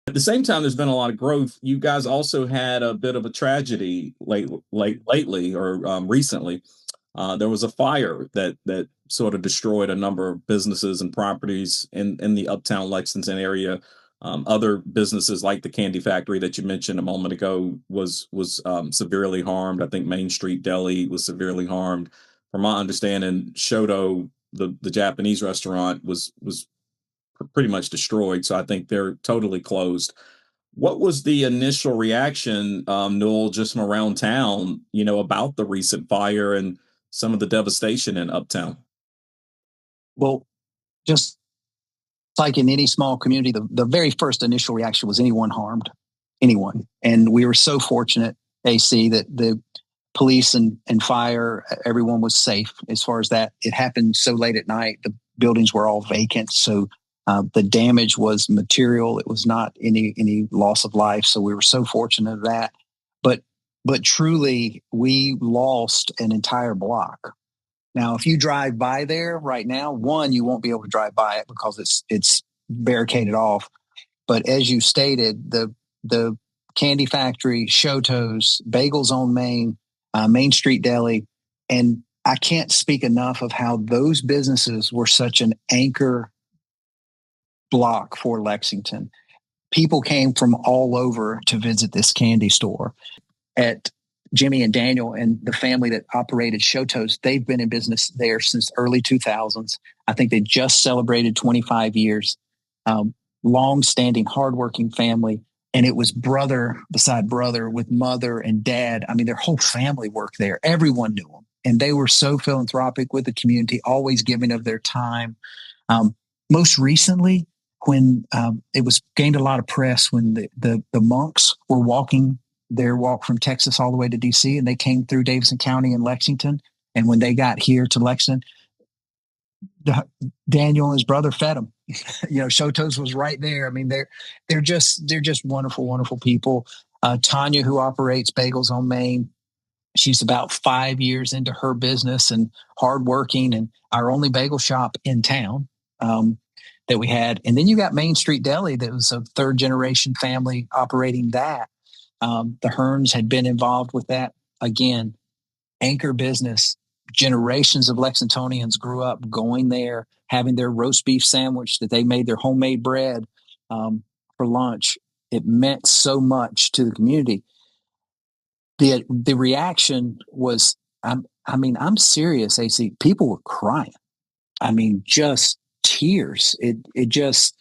At the same time, there's been a lot of growth. You guys also had a bit of a tragedy lately or recently. There was a fire that sort of destroyed a number of businesses and properties in the Uptown Lexington area. Other businesses like the candy factory that you mentioned a moment ago was severely harmed. I think Main Street Deli was severely harmed. From my understanding, Shoto, the Japanese restaurant, was pretty much destroyed. So I think they're totally closed. What was the initial reaction, Newell, just from around town, about the recent fire and some of the devastation in Uptown? Well, just like in any small community, the very first initial reaction was anyone harmed, anyone. And we were so fortunate, AC, that the police and fire, everyone was safe as far as that. It happened so late at night. The buildings were all vacant. So the damage was material. It was not any loss of life. So we were so fortunate of that. But but truly, we lost an entire block. Now, if you drive by there right now, one, you won't be able to drive by it because it's barricaded off. But as you stated, the candy factory, Shoto's, Bagels on Main, Main Street Deli, and I can't speak enough of how those businesses were such an anchor block for Lexington. People came from all over to visit this candy store. At Jimmy and Daniel and the family that operated Shoto's, they've been in business there since early 2000s. I think they just celebrated 25 years. Long-standing, hardworking family. And it was brother beside brother with mother and dad. I mean, their whole family worked there. Everyone knew them. And they were so philanthropic with the community, always giving of their time. Most recently, when it was gained a lot of press when the monks were walking their walk from Texas all the way to DC, and they came through Davidson County and Lexington. And when they got here to Lexington, Daniel and his brother fed them. Shoto's was right there. I mean, they're just wonderful, wonderful people. Tanya, who operates Bagels on Main, she's about 5 years into her business and hardworking, and our only bagel shop in town that we had. And then you got Main Street Deli, that was a third generation family operating that. The Hearns had been involved with that. Again, anchor business. Generations of Lexingtonians grew up going there, having their roast beef sandwich that they made their homemade bread for lunch. It meant so much to the community. The reaction was, I'm serious, AC. People were crying. I mean, just tears. It just